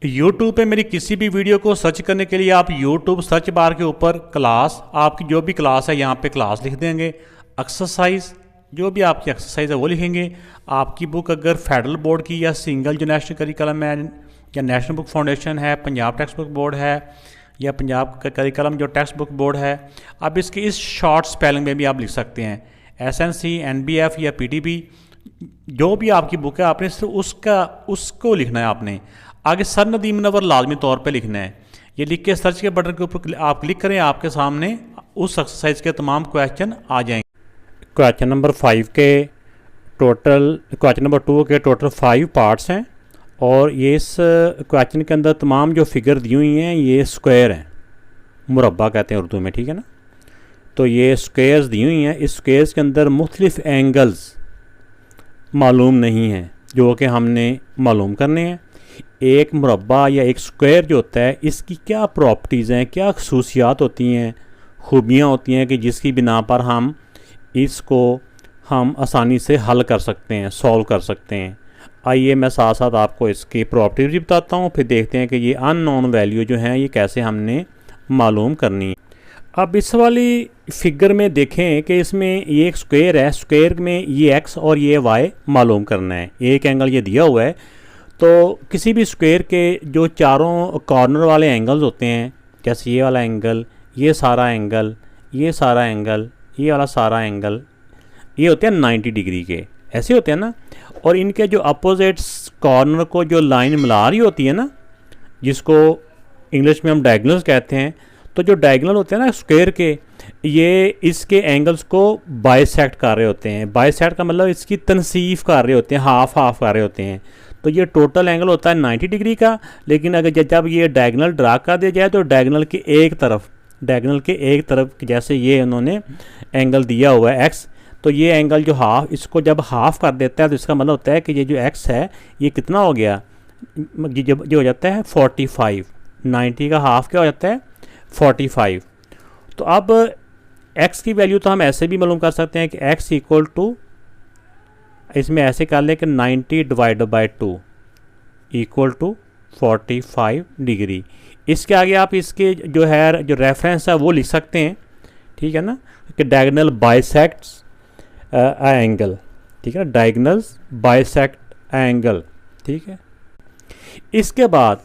YouTube पे मेरी किसी भी वीडियो को सर्च करने के लिए आप YouTube सर्च बार के ऊपर क्लास, आपकी जो भी क्लास है यहाँ पे क्लास लिख देंगे। एक्सरसाइज, जो भी आपकी एक्सरसाइज है वो लिखेंगे। आपकी बुक अगर फेडरल बोर्ड की या सिंगल जो नेशनल करिकुलम है या नेशनल बुक फाउंडेशन है, पंजाब टेक्स्ट बुक बोर्ड है या पंजाब का करिकुलम जो टेक्स्ट बुक बोर्ड है, अब इसकी इस शॉर्ट स्पेलिंग में भी आप लिख सकते हैं। SNC, NBF या PTB, जो भी आपकी बुक है आपने सिर्फ उसको लिखना है। आपने आगे सर नदीम मुनव्वर लाजमी तौर पे लिखना है। ये लिख के सर्च के बटन के ऊपर आप क्लिक करें, आपके सामने उस एक्सरसाइज के तमाम क्वेश्चन आ जाएंगे। क्वेश्चन नंबर 5 के टोटल, क्वेश्चन नंबर 2 के टोटल 5 पार्ट्स हैं और ये इस क्वेश्चन के अंदर तमाम जो फिगर दी हुई हैं ये स्क्वायर हैं, मुरब्बा कहते हैं उर्दू में, ठीक है ना। तो ये स्क्वायर्स दी हुई हैं, इस स्क्वायर्स के अंदर मुख्तलिफ एंगल्स मालूम नहीं हैं जो कि हमने मालूम करने हैं। एक मुरब्बा या एक स्क्वायर जो होता है इसकी क्या प्रॉपर्टीज़ हैं, क्या खसूसियात होती हैं, खूबियाँ होती हैं कि जिसकी बिना पर हम इसको आसानी से हल कर सकते हैं, सॉल्व कर सकते हैं। आइए मैं साथ साथ आपको इसकी प्रॉपर्टीज भी बताता हूँ, फिर देखते हैं कि ये अननोन वैल्यू जो हैं ये कैसे हमने मालूम करनी है। अब इस वाली फिगर में देखें कि इसमें ये एक स्क्वायर है, स्क्वायर में ये x और ये y मालूम करना है। एक एंगल ये दिया हुआ है, तो किसी भी स्क्वायर के जो चारों कॉर्नर वाले एंगल्स होते हैं, जैसे ये वाला एंगल, ये सारा एंगल, ये सारा एंगल, ये वाला सारा एंगल, ये होते हैं 90 डिग्री के, ऐसे होते हैं ना। और इनके जो अपोजिट कॉर्नर को जो लाइन मिला रही होती है ना, जिसको इंग्लिश में हम डायगोनल्स कहते हैं, तो जो डायगोनल होते हैं ना स्क्वायर के, ये इसके एंगल्स को बाइसेक्ट कर रहे होते हैं। बाइसेक्ट का मतलब इसकी तनसीफ कर रहे होते हैं, हाफ हाफ कर रहे होते हैं। तो ये टोटल एंगल होता है 90 डिग्री का, लेकिन अगर जब ये डायगोनल ड्रा कर दिया जाए तो डायगोनल के एक तरफ जैसे ये उन्होंने एंगल दिया हुआ है x, तो ये एंगल जो हाफ, इसको जब हाफ कर देता है तो इसका मतलब होता है कि ये जो x है ये कितना हो गया, जब हो जाता है 45। 90 का हाफ क्या हो जाता है 45। तो अब x की वैल्यू तो हम ऐसे भी मालूम कर सकते हैं कि x इक्वल टू, इसमें ऐसे कर लें कि 90 divide by 2 equal to 45 degree. इसके आगे आप इसके जो है जो रेफरेंस है वो लिख सकते हैं, ठीक है ना, कि डायगोनल बाइसेक्ट्स एंगल, ठीक है ना, डायगोनल्स बाइसेक्ट एंगल, ठीक है। इसके बाद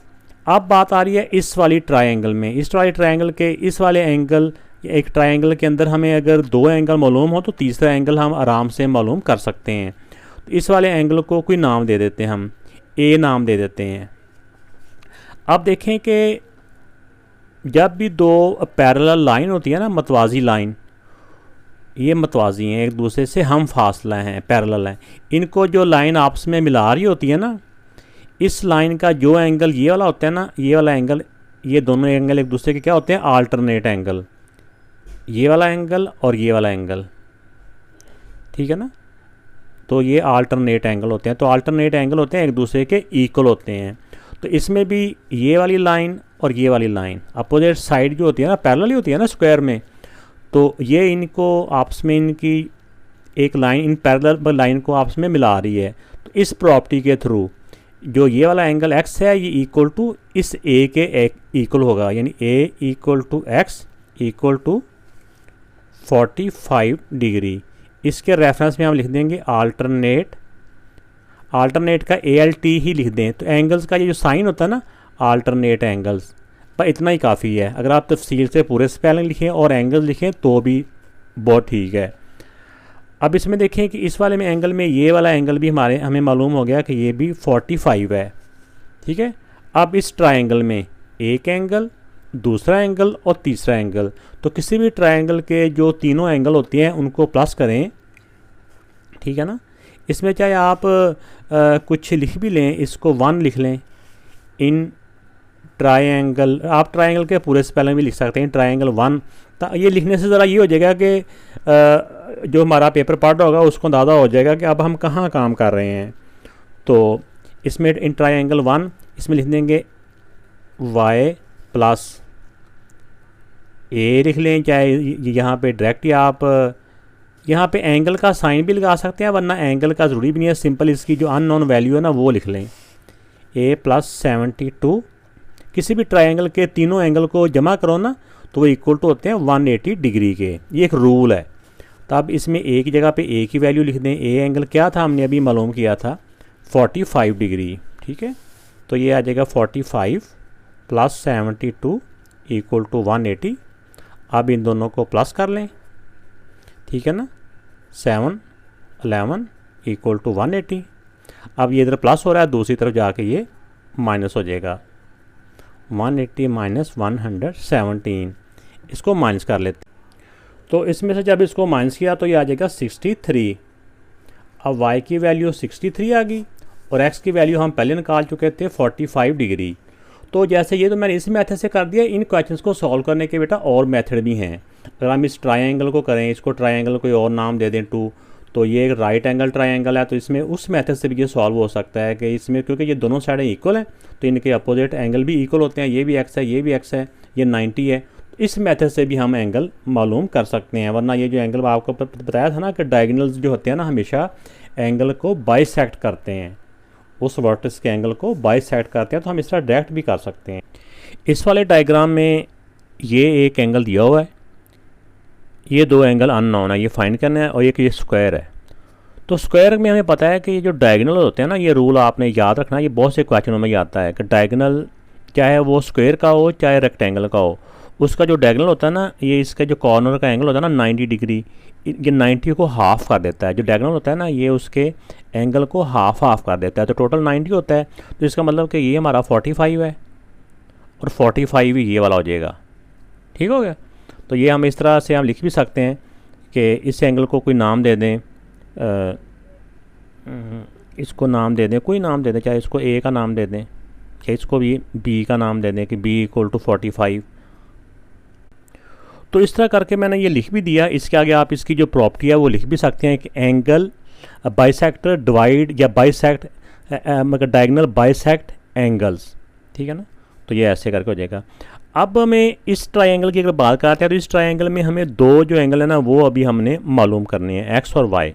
अब बात आ रही है इस वाली ट्रायंगल में। इस वाले ट्रायंगल के इस वाले एंगल, एक ट्रायंगल के अंदर हमें अगर 2 एंगल मालूम हो तो तीसरा एंगल हम आराम से मालूम कर सकते हैं। तो इस वाले एंगल को कोई नाम दे देते हैं, हम ए नाम दे देते हैं। अब देखें कि जब भी 2 पैरेलल लाइन होती है ना, मतवाजी लाइन, ये मतवाजी हैं, एक दूसरे से हम फासला हैं, पैरेलल हैं, इनको जो लाइन आपस में मिला रही होती है ना, इस लाइन का जो एंगल ये वाला होता है ना, ये वाला एंगल, ये दोनों एंगल एक दूसरे के क्या होते हैं, आल्टरनेट एंगल। ये वाला एंगल और ये वाला एंगल, ठीक है ना, तो ये आल्टरनेट एंगल होते हैं। तो आल्टरनेट एंगल होते हैं एक दूसरे के इक्वल होते हैं। तो इसमें भी ये वाली लाइन और ये वाली लाइन अपोजिट साइड जो होती है ना, पैरेलल ही होती है ना स्क्वायर में, तो ये इनको आपस में, इनकी एक लाइन, इन पैरेलल लाइन को आपस में मिला रही है। तो इस प्रॉपर्टी के थ्रू जो ये वाला एंगल x है ये इक्वल टू इस a के इक्वल होगा, यानी a equal to x equal to 45 degree. इसके रेफरेंस में हम लिख देंगे आल्टरनेट का ALT ही लिख दें। तो एंगल्स का ये जो साइन होता है ना, आल्टरनेट एंगल्स, पर इतना ही काफ़ी है। अगर आप तफसील से पूरे स्पेलिंग लिखें और एंगल्स लिखें तो भी बहुत ठीक है। अब इसमें देखें कि इस वाले में एंगल में ये वाला एंगल भी हमें मालूम हो गया कि ये भी 45 है, ठीक है। अब इस ट्रायंगल में एक एंगल, दूसरा एंगल और तीसरा एंगल, तो किसी भी ट्रायंगल के जो तीनों एंगल होते हैं उनको प्लस करें, ठीक है ना। इसमें चाहे आप कुछ लिख भी लें, इसको 1 लिख लें, इन ट्रायंगल, आप ट्रायंगल के पूरे स्पेलिंग भी लिख सकते हैं, ट्रायंगल 1। ये लिखने से ज़रा ये हो जाएगा कि जो हमारा पेपर पढ़ रहा होगा उसको अंदाज़ा हो जाएगा कि अब हम कहाँ काम कर रहे हैं। तो इसमें इन ट्रायंगल 1, इसमें लिख देंगे y प्लस ए लिख लें, चाहे यहाँ पे डायरेक्ट ही आप यहाँ पे एंगल का साइन भी लगा सकते हैं, वरना एंगल का ज़रूरी भी नहीं है, सिंपल इसकी जो अननोन वैल्यू है ना वो लिख लें। ए प्लस 72, किसी भी ट्रायंगल के तीनों एंगल को जमा करो ना तो वो इक्वल टू होते हैं 180 डिग्री के। ये एक रूल है। तो अब इसमें ए की जगह पे ए की वैल्यू लिख दें। ए एंगल क्या था हमने अभी मालूम किया था 45 डिग्री, ठीक है। तो ये आ जाएगा 45 प्लस 72 इक्वल टू 180। अब इन दोनों को प्लस कर लें, ठीक है ना। 7 11 इक्वल टू 180। अब ये इधर प्लस हो रहा है, दूसरी तरफ जाके ये माइनस हो जाएगा। 180 माइनस 117, इसको माइनस कर लेते। तो इसमें से जब इसको माइनस किया तो ये आ जाएगा 63। अब y की वैल्यू 63 आ गई और x की वैल्यू हम पहले निकाल चुके थे 45 डिग्री। तो जैसे ये तो मैंने इस मेथड से कर दिया। इन क्वेश्चंस को सॉल्व करने के बेटा और मेथड भी हैं। अगर हम इस ट्रायंगल को करें, इसको ट्रायंगल कोई और नाम दे दें 2, तो ये एक राइट एंगल ट्रायंगल है, तो इसमें उस मेथड से भी ये सॉल्व हो सकता है कि इसमें क्योंकि ये दोनों साइडें इक्वल हैं तो इनके अपोजिट एंगल भी इक्वल होते हैं। ये भी x है, ये भी x है, ये 90 है। इस मेथड से भी हम एंगल मालूम कर सकते हैं। वरना ये जो एंगल आपको बताया था ना कि डायगोनल्स जो होते हैं ना हमेशा एंगल को बाइसेक्ट करते हैं, उस वर्टेक्स के एंगल को बाइसेक्ट करते हैं, तो हम इस तरह डायरेक्ट भी कर सकते हैं। इस वाले डायग्राम में ये एक एंगल दिया हुआ है, ये दो एंगल अननोन है, ये फाइंड करना है, और एक ये स्क्वायर है। तो स्क्वायर में हमें पता है कि ये जो डायगोनल होते हैं ना, ये रूल आपने याद रखना, ये बहुत से क्वेश्चनों में आता है कि डायगोनल चाहे वो स्क्वायर का हो चाहे रेक्टेंगल का हो, उसका जो डायगोनल होता है ना, ये इसका जो कॉर्नर का एंगल होता है ना 90 डिग्री, ये 90 को हाफ कर देता है। जो डायगोनल होता है ना ये उसके एंगल को हाफ कर देता है, तो टोटल 90 होता है। तो इसका मतलब कि ये हमारा 45 है और 45 ही ये वाला हो जाएगा, ठीक हो गया। तो ये हम इस तरह से हम लिख भी सकते हैं कि इस एंगल को कोई नाम दे दें, इसको नाम दे दें, कोई नाम दे दें, चाहे इसको ए का नाम दे दें, चाहे इसको भी बी का नाम दे दें कि बी इक्वल टू 45। तो इस तरह करके मैंने ये लिख भी दिया। इसके आगे आप इसकी जो प्रॉपर्टी है वो लिख भी सकते हैं कि एंगल बाइसेक्टर डिवाइड या बाइसेक्ट मतलब डायगोनल बाइसेक्ट एंगल्स, ठीक है ना। तो ये ऐसे करके हो जाएगा। अब हमें इस ट्रायंगल की अगर बात करते हैं तो इस ट्रायंगल में हमें दो जो एंगल है ना वो अभी हमने मालूम करने हैं, एक्स और वाई।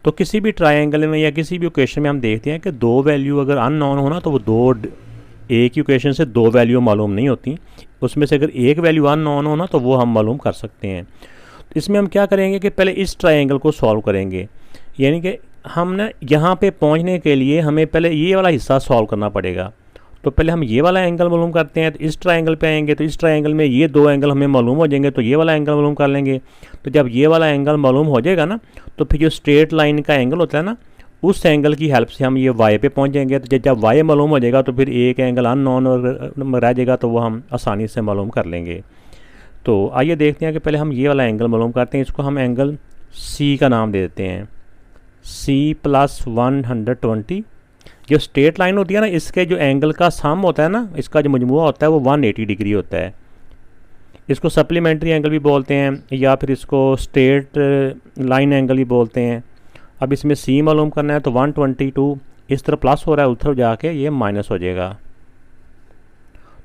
तो किसी भी ट्रायंगल में या किसी भी इक्वेशन में हम देखते हैं कि दो वैल्यू अगर अननोन हो ना तो वो दो एक ही इक्वेशन से दो वैल्यू मालूम नहीं होती, उसमें से अगर एक वैल्यू अननोन हो ना तो वो हम मालूम कर सकते हैं। तो इसमें हम क्या करेंगे कि पहले इस ट्रायंगल को सॉल्व करेंगे, यानी कि हम ना यहाँ पे पहुँचने के लिए हमें पहले ये वाला हिस्सा सॉल्व करना पड़ेगा। तो पहले हम ये वाला एंगल मालूम करते हैं, तो इस ट्रायंगल पे आएंगे, तो इस ट्रायंगल में ये दो एंगल हमें मालूम हो जाएंगे, तो ये वाला एंगल मालूम कर लेंगे। तो जब ये वाला एंगल मालूम हो जाएगा ना तो फिर जो स्ट्रेट लाइन का एंगल होता है ना उस एंगल की हेल्प से हम ये वाई पे पहुंच जाएंगे। तो जब वाई मालूम हो जाएगा तो फिर एक एंगल अननोन रह जाएगा, तो वो हम आसानी से मालूम कर लेंगे। तो आइए देखते हैं कि पहले हम ये वाला एंगल मालूम करते हैं। इसको हम एंगल सी का नाम दे देते हैं, सी प्लस 120। जो स्ट्रेट लाइन होती है ना इसके जो एंगल का सम होता है ना, इसका जो मजमुआ होता है वो 180 डिग्री होता है। इसको सप्लीमेंट्री एंगल भी बोलते हैं या फिर इसको स्ट्रेट लाइन एंगल भी बोलते हैं। अब इसमें सी मालूम करना है तो 122 इस तरह प्लस हो रहा है, उधर जाके ये माइनस हो जाएगा।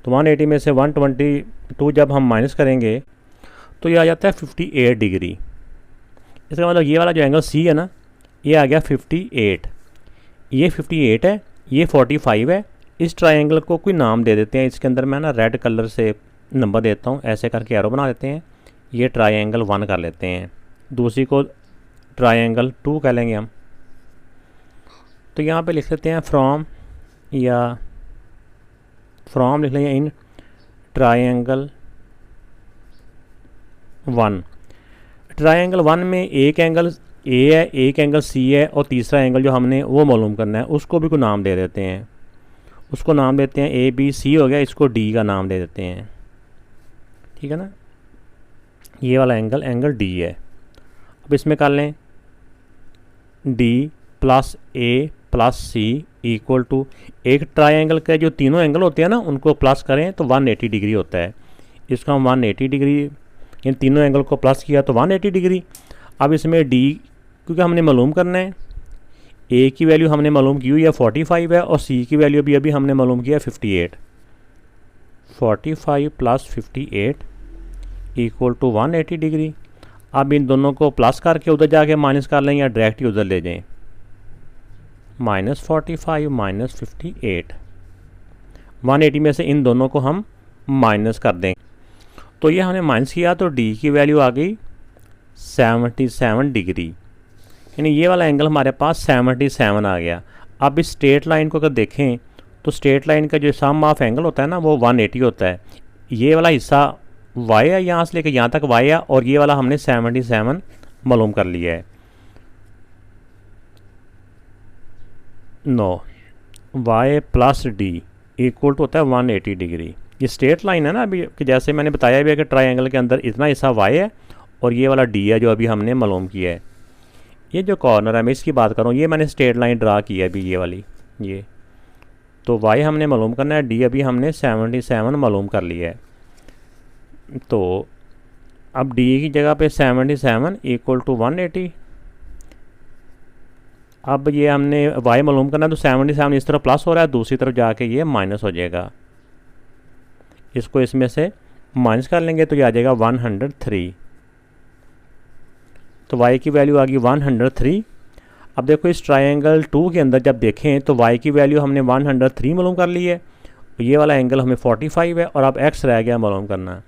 तो 180 में से 122 जब हम माइनस करेंगे तो ये आ जाता है 58 डिग्री। इसका मतलब ये वाला जो एंगल सी है ना ये आ गया 58, ये 58 है, ये 45 है। इस ट्रायंगल को कोई नाम दे देते हैं, इसके अंदर मैं ना रेड कलर से नंबर देता हूँ, ऐसे करके एरो बना देते हैं। ये ट्रायंगल 1 कर लेते हैं, दूसरी को ट्रायंगल 2 कह लेंगे हम। तो यहाँ पे लिख लेते हैं फ्रॉम लिख लेंगे इन ट्रायंगल 1। ट्रायंगल 1 में एक एंगल ए है, एक एंगल सी है और तीसरा एंगल जो हमने वो मालूम करना है उसको भी कोई नाम दे देते हैं। उसको नाम देते हैं ए बी सी हो गया, इसको डी का नाम दे देते हैं, ठीक है ना। ये वाला एंगल डी है। अब इसमें कर लें D plus A plus C equal to, एक ट्रायंगल के जो तीनों एंगल होते हैं ना उनको प्लस करें तो 180 डिग्री होता है। इसका हम 180 डिग्री, इन तीनों एंगल को प्लस किया तो 180 डिग्री। अब इसमें डी क्योंकि हमने मालूम करना है, ए की वैल्यू हमने मालूम की हुई है 45 है और सी की वैल्यू भी अभी हमने मालूम किया 58। 45 प्लस 58 इक्वल टू 180 डिग्री। अब इन दोनों को प्लस करके उधर जाके माइनस कर लें या डायरेक्ट ही उधर ले जाएं, -45 -58। 180 में से इन दोनों को हम माइनस कर दें। तो ये हमने माइनस किया तो डी की वैल्यू आ गई 77 डिग्री, यानी ये वाला एंगल हमारे पास 77 आ गया। अब इस स्ट्रेट लाइन को अगर देखें तो स्ट्रेट लाइन का जो सम ऑफ एंगल होता है ना वो 180 होता है। ये वाला हिस्सा वाई है, यहाँ से लेकर यहाँ तक वाई है, और ये वाला हमने 77 मालूम कर लिया है। No, Y plus D equal to होता है 180 डिग्री। ये स्ट्रेट लाइन है ना अभी, कि जैसे मैंने बताया भी है कि ट्रायंगल के अंदर इतना हिस्सा वाई है और ये वाला डी है जो अभी हमने मालूम किया है। ये जो कॉर्नर है मैं इसकी बात करूँ, ये मैंने स्ट्रेट लाइन ड्रा की है अभी, ये वाली, ये तो वाई हमने मालूम करना है, डी अभी हमने 77 मालूम कर लिया है। तो अब डी की जगह पे 77 इक्वल टू 180। अब ये हमने वाई मालूम करना है तो 77 इस तरफ प्लस हो रहा है, दूसरी तरफ जाके ये माइनस हो जाएगा। इसको इसमें से माइनस कर लेंगे तो ये आ जाएगा 103। तो y की वैल्यू आ गई 103। अब देखो इस ट्रायंगल 2 के अंदर जब देखें तो y की वैल्यू हमने 103 मालूम कर ली है, ये वाला एंगल हमें 45 है, और अब x रह गया मालूम करना।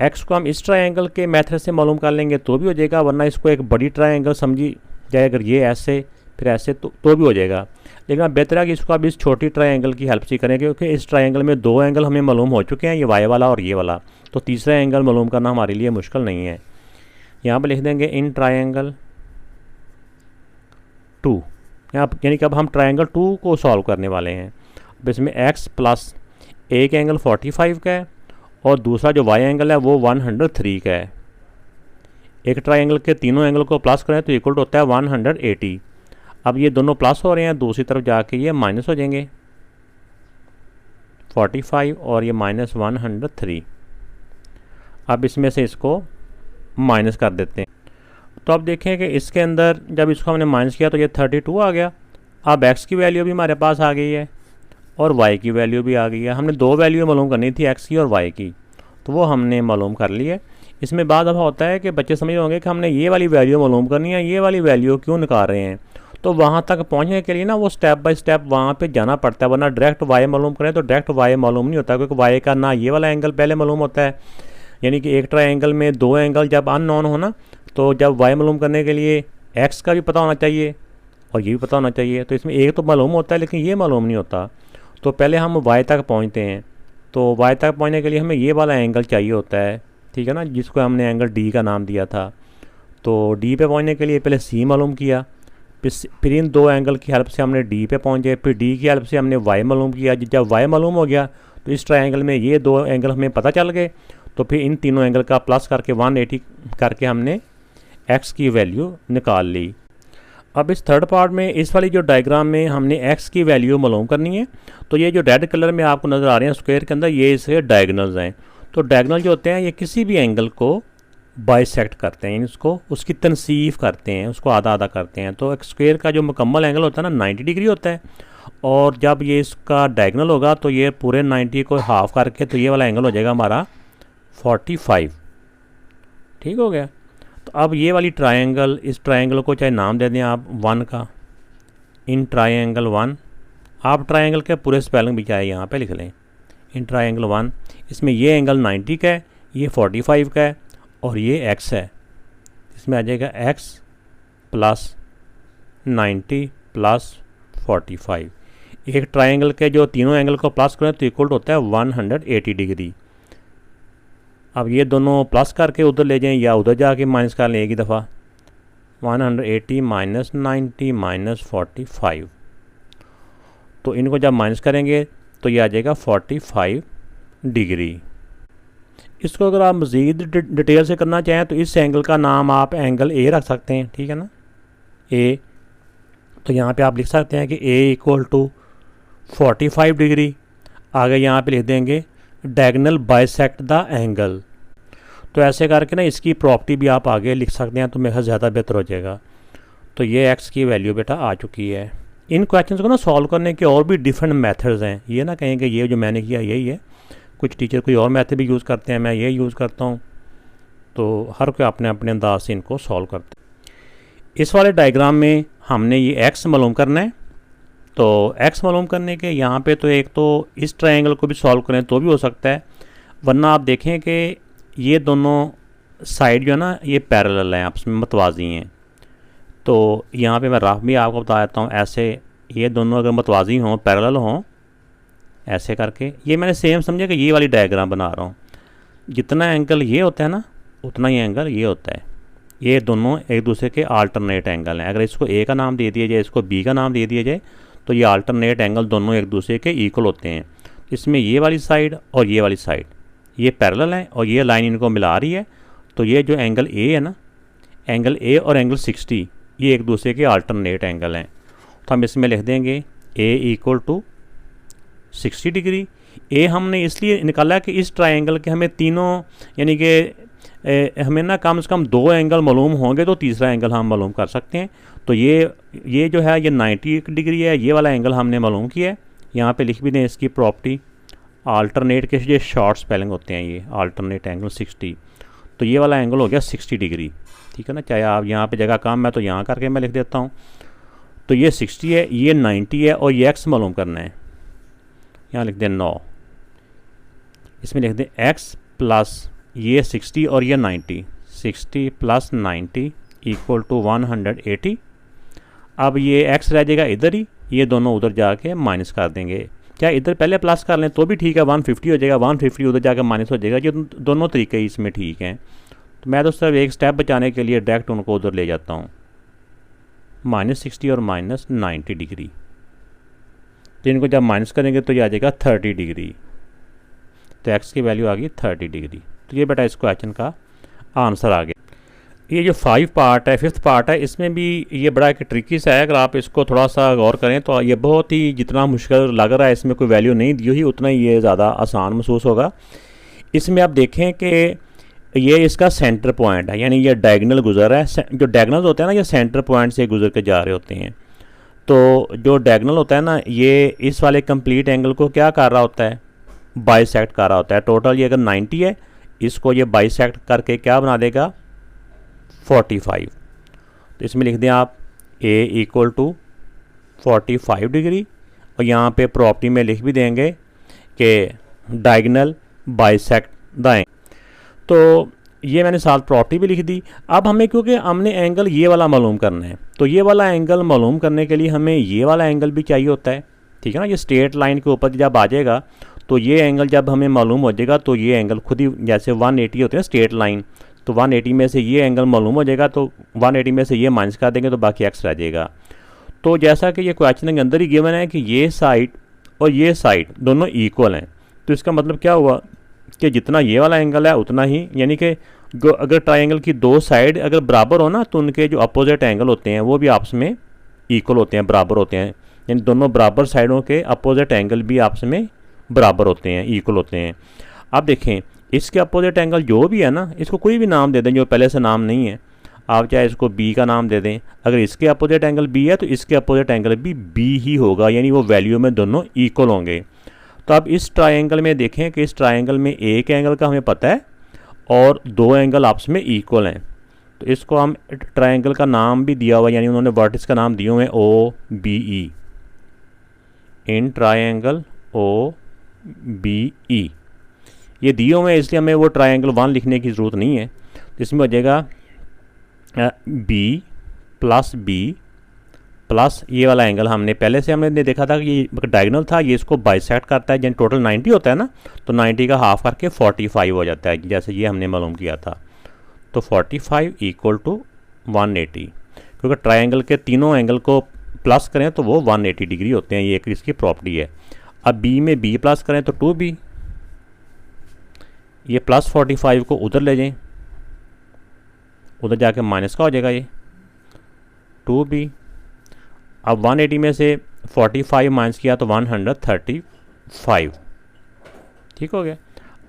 x को हम इस ट्रायंगल के मेथड से मालूम कर लेंगे तो भी हो जाएगा, वरना इसको एक बड़ी ट्रायंगल समझी जाए, अगर ये ऐसे फिर ऐसे तो भी हो जाएगा। लेकिन अब बेहतर है कि इसको अब इस छोटी ट्रायंगल की हेल्प से करें, क्योंकि इस ट्रायंगल में 2 एंगल हमें मालूम हो चुके हैं, ये वाई वाला और ये वाला, तो तीसरा एंगल मालूम करना हमारे लिए मुश्किल नहीं है। यहाँ पर लिख देंगे इन ट्रायंगल 2, यहाँ यानी कि अब हम ट्रायंगल 2 को सॉल्व करने वाले हैं। अब इसमें x प्लस एक एंगल 45 का है और दूसरा जो y एंगल है वो 103 का है। एक ट्रायंगल के तीनों एंगल को प्लस करें तो इक्वल होता है 180। अब ये दोनों प्लस हो रहे हैं, दूसरी तरफ जाके ये माइनस हो जाएंगे, 45 और ये माइनस 103। अब इसमें से इसको माइनस कर देते हैं। तो अब देखें कि इसके अंदर जब इसको हमने माइनस किया तो ये 32 आ गया। अब x की वैल्यू भी हमारे पास आ गई है और y की वैल्यू भी आ गई है। हमने 2 वैल्यू मालूम करनी थी, x की और y की, तो वो हमने मालूम कर ली है। इसमें बाद दफ़ा होता है कि बच्चे समझ होंगे कि हमने ये वाली वैल्यू मालूम करनी है, ये वाली वैल्यू क्यों निकाल रहे हैं। तो वहाँ तक पहुँचने के लिए ना वो स्टेप बाय स्टेप वहाँ पे जाना पड़ता है, वरना डायरेक्ट y मालूम करें तो डायरेक्ट y मालूम नहीं होता, क्योंकि y का ना ये वाला एंगल पहले मालूम होता है, यानी कि एक ट्रायंगल में 2 एंगल जब अननोन हो ना, तो जब y मालूम करने के लिए x का भी पता होना चाहिए और ये भी पता होना चाहिए। तो इसमें एक तो मालूम होता है लेकिन ये मालूम नहीं होता। तो पहले हम y तक पहुँचते हैं, तो y तक पहुँचने के लिए हमें ये वाला एंगल चाहिए होता है, ठीक है ना, जिसको हमने एंगल d का नाम दिया था। तो d पे पहुँचने के लिए पहले c मालूम किया, फिर इन 2 एंगल की हेल्प से हमने d पे पहुँचे, फिर d की हेल्प से हमने y मालूम किया। जब y मालूम हो गया तो इस ट्रायंगल में ये 2 एंगल हमें पता चल गए, तो फिर इन तीनों एंगल का प्लस करके 180 करके हमने x की वैल्यू निकाल ली। अब इस थर्ड पार्ट में इस वाली जो डायग्राम में हमने x की वैल्यू मालूम करनी है। तो ये जो रेड कलर में आपको नज़र आ रहे हैं स्क्वायर के अंदर, ये इसके डायगनल्स हैं। तो डायगनल जो होते हैं ये किसी भी एंगल को बाइसेक्ट करते हैं, इसको उसकी तनसीफ करते हैं, उसको आधा आधा करते हैं। तो एक स्क्वायर का जो मुकम्मल एंगल होता है ना 90 डिग्री होता है, और जब ये इसका डायगनल होगा तो ये पूरे 90 को हाफ करके तो ये वाला एंगल हो जाएगा हमारा 45। ठीक हो गया। तो अब ये वाली ट्रायंगल, इस ट्रायंगल को चाहे नाम दे दें आप 1 का, इन ट्रायंगल 1। आप ट्रायंगल के पूरे स्पेलिंग भी चाहे यहाँ पे लिख लें, इन ट्रायंगल 1। इसमें ये एंगल 90 का है, ये 45 का है और ये x है। इसमें आ जाएगा x प्लस 90 प्लस 45। एक ट्रायंगल के जो तीनों एंगल को प्लस करें तो इक्वल होता है 180 डिग्री। अब ये दोनों प्लस करके उधर ले जाएं या उधर जाके माइनस कर लें एक ही दफ़ा, 180 माइनस 90 माइनस 45। तो इनको जब माइनस करेंगे तो ये आ जाएगा 45 डिग्री। इसको अगर आप मज़ीद डिटेल से करना चाहें तो इस एंगल का नाम आप एंगल ए रख सकते हैं, ठीक है ना, ए। तो यहाँ पे आप लिख सकते हैं कि ए इक्वल टू 45 डिग्री। आगे यहाँ पे लिख देंगे डायगोनल बाइसेक्ट द एंगल। तो ऐसे करके ना इसकी प्रॉपर्टी भी आप आगे लिख सकते हैं, तो मेरे ख्याल ज़्यादा बेहतर हो जाएगा। तो ये एक्स की वैल्यू बेटा आ चुकी है। इन क्वेश्चंस को ना सॉल्व करने के और भी डिफरेंट मेथड्स हैं, ये ना कहें कि ये जो मैंने किया यही है, कुछ टीचर कोई और मेथड भी यूज़ करते हैं, मैं ये यूज़ करता हूँ। तो हर कोई अपने अपने अंदाज से इनको सॉल्व करते हैं। इस वाले डायग्राम में हमने ये एक्स मालूम करना है, तो एक्स मालूम करने के यहाँ पे तो एक तो इस ट्रायंगल को भी सॉल्व करें तो भी हो सकता है, वरना आप देखें कि ये दोनों साइड जो है ना ये पैरेलल हैं, आपस में मतवाजी हैं। तो यहाँ पे मैं रफ भी आपको बता देता हूँ, ऐसे ये दोनों अगर मतवाजी हों, पैरेलल हों, ऐसे करके, ये मैंने सेम समझा कि ये वाली डायग्राम बना रहा हूँ। जितना एंगल ये होता है ना उतना ही एंगल ये होता है। ये दोनों एक दूसरे के आल्टरनेट एंगल हैं। अगर इसको ए का नाम दे दिया जाए, इसको बी का नाम दे दिया जाए, तो ये आल्टरनेट एंगल दोनों एक दूसरे के इक्वल होते हैं। इसमें ये वाली साइड और ये वाली साइड ये पैरेलल हैं और ये लाइन इनको मिला रही है। तो ये जो एंगल ए है ना, एंगल ए और एंगल 60 ये एक दूसरे के आल्टरनेट एंगल हैं। तो हम इसमें लिख देंगे ए इक्वल टू 60 डिग्री। ए हमने इसलिए निकाला कि इस ट्रायंगल के हमें तीनों, यानी कि हमें ना कम से कम 2 एंगल मालूम होंगे तो तीसरा एंगल हम मालूम कर सकते हैं। तो ये जो है ये 90 डिग्री है, ये वाला एंगल हमने मालूम किया है। यहाँ पे लिख भी दें इसकी प्रॉपर्टी, आल्टरनेट के ये शॉर्ट स्पेलिंग होते हैं, ये आल्टरनेट एंगल 60। तो ये वाला एंगल हो गया 60 डिग्री, ठीक है ना। चाहे आप यहाँ पे जगह कम है तो यहाँ करके मैं लिख देता हूँ। तो ये 60 है, ये 90 है और ये एक्स मालूम करना है। यहाँ लिख दें 9, इसमें लिख दें एक्स प्लस ये 60 और ये 90, 60 प्लस 90 इक्वल टू 180। अब ये एक्स रह जाएगा इधर ही, ये दोनों उधर जाके माइनस कर देंगे। क्या इधर पहले प्लस कर लें तो भी ठीक है, 150 हो जाएगा, 150 उधर जाके माइनस हो जाएगा। ये दोनों तरीके इसमें ठीक हैं। तो मैं तो सिर्फ एक स्टेप बचाने के लिए डायरेक्ट उनको उधर ले जाता हूँ, -60 और -90 डिग्री। तो इनको जब माइनस करेंगे तो ये आ जाएगा 30 डिग्री। तो एक्स की वैल्यू आ गई 30 डिग्री। तो ये बेटा इस क्वेश्चन का आंसर आ गया। ये जो 5 पार्ट है, 5th पार्ट है, इसमें भी ये बड़ा एक ट्रिकी सा है। अगर आप इसको थोड़ा सा गौर करें तो ये बहुत ही, जितना मुश्किल लग रहा है इसमें कोई वैल्यू नहीं दी हुई, उतना ही ये ज़्यादा आसान महसूस होगा। इसमें आप देखें कि ये इसका सेंटर पॉइंट है, यानी ये डायगनल गुजर है। जो डायगनल होते हैं ना ये सेंटर पॉइंट से गुजर के जा रहे होते हैं। तो जो डायगनल होता है ना ये इस वाले कंप्लीट एंगल को क्या कर रहा होता है, बाइसेक्ट कर रहा होता है। टोटल ये अगर 90 है, इसको ये बाइसेक्ट करके क्या बना देगा 45। तो इसमें लिख दें आप a इक्वल टू 45 डिग्री। और यहाँ पे प्रॉपर्टी में लिख भी देंगे कि डायगनल बाइसेक्ट द। तो ये मैंने साथ प्रॉपर्टी भी लिख दी। अब हमें, क्योंकि हमने एंगल ये वाला मालूम करना है, तो ये वाला एंगल मालूम करने के लिए हमें ये वाला एंगल भी चाहिए होता है, ठीक है ना। ये स्ट्रेट लाइन के ऊपर जब आ जाएगा तो ये एंगल जब हमें मालूम हो जाएगा तो ये एंगल खुद ही, जैसे 180 होते हैं स्ट्रेट लाइन, तो 180 में से ये एंगल मालूम हो जाएगा, तो 180 में से ये माइनस कर देंगे तो बाकी एक्स रह जाएगा। तो जैसा कि ये क्वेश्चन के अंदर ही गिवन है कि ये साइड और ये साइड दोनों इक्वल हैं, तो इसका मतलब क्या हुआ कि जितना ये वाला एंगल है उतना ही, यानी कि अगर ट्रायंगल की 2 साइड अगर बराबर हो ना तो उनके जो अपोजिट एंगल होते हैं वो भी आपस में इक्वल होते हैं, बराबर होते हैं। यानी दोनों बराबर साइडों के अपोजिट एंगल भी आपस में बराबर होते हैं, इक्वल होते हैं। अब देखें इसके अपोजिट एंगल जो भी है ना, इसको कोई भी नाम दे दें जो पहले से नाम नहीं है, आप चाहे इसको बी का नाम दे दें। अगर इसके अपोजिट एंगल बी है तो इसके अपोजिट एंगल भी बी ही होगा, यानी वो वैल्यू में दोनों इक्वल होंगे। तो अब इस ट्रायंगल में देखें कि इस ट्रायंगल में एक एंगल का हमें पता है और 2 एंगल आपस में इक्वल हैं। तो इसको हम ट्रायंगल का नाम भी दिया हुआ, यानी उन्होंने वर्टिस का नाम दिए हुए हैं OBE, इन ट्रायंगल OBE ये दिए हुए हैं, इसलिए हमें वो ट्रायंगल 1 लिखने की ज़रूरत नहीं है। तो इसमें हो जाएगा B प्लस B प्लस ये वाला एंगल हमने पहले से हमने देखा था कि ये डायगोनल था, ये इसको बाइसेक्ट करता है, यानी टोटल 90 होता है ना, तो 90 का हाफ करके 45 हो जाता है, जैसे ये हमने मालूम किया था। तो 45 इक्वल टू 180, क्योंकि ट्रायंगल के तीनों एंगल को प्लस करें तो वो 180 डिग्री होते हैं, ये एक इसकी प्रॉपर्टी है। अब B में B प्लस करें तो 2B, ये प्लस 45 को उधर ले जाएं, उधर जाके माइनस का हो जाएगा ये 2B। अब 180 में से 45 माइनस किया तो 135, ठीक हो गया।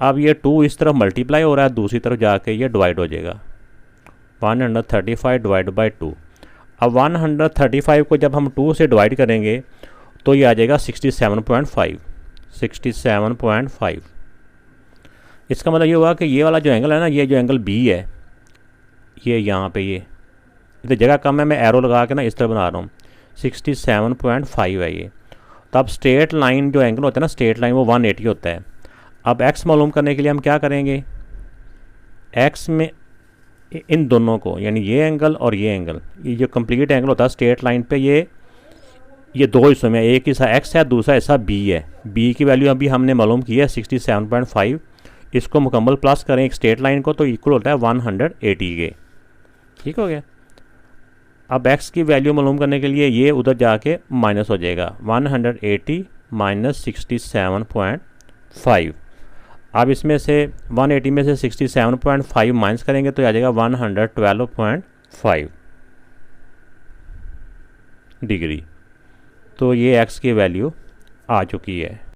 अब ये 2 इस तरफ मल्टीप्लाई हो रहा है, दूसरी तरफ जाके ये डिवाइड हो जाएगा, 135 डिवाइड बाई 2। अब 135 को जब हम 2 से डिवाइड करेंगे तो ये आ जाएगा 67.5, 67.5। इसका मतलब ये हुआ कि ये वाला जो एंगल है ना, ये जो एंगल B है, ये यहाँ पे ये इधर जगह कम है, मैं एरो लगा के ना इस तरह बना रहा हूँ, 67.5 है ये। तो अब स्ट्रेट लाइन जो एंगल होता है ना, स्ट्रेट लाइन वो 180 होता है। अब x मालूम करने के लिए हम क्या करेंगे, x में इन दोनों को, यानी ये एंगल और ये एंगल, ये जो कंप्लीट एंगल होता है स्ट्रेट लाइन पे, ये दो हिस्सों में, एक हिस्सा x है, दूसरा हिस्सा b है। b की वैल्यू अभी हमने मालूम की है 67.5। इसको मुकम्मल प्लस करें एक स्ट्रेट लाइन को तो इक्वल होता है 180 के। ठीक हो गया। अब x की वैल्यू मालूम करने के लिए ये उधर जाके माइनस हो जाएगा, 180 माइनस 67.5। अब इसमें से 180 में से 67.5 माइनस करेंगे तो आ जाएगा 112.5 डिग्री। तो ये x की वैल्यू आ चुकी है।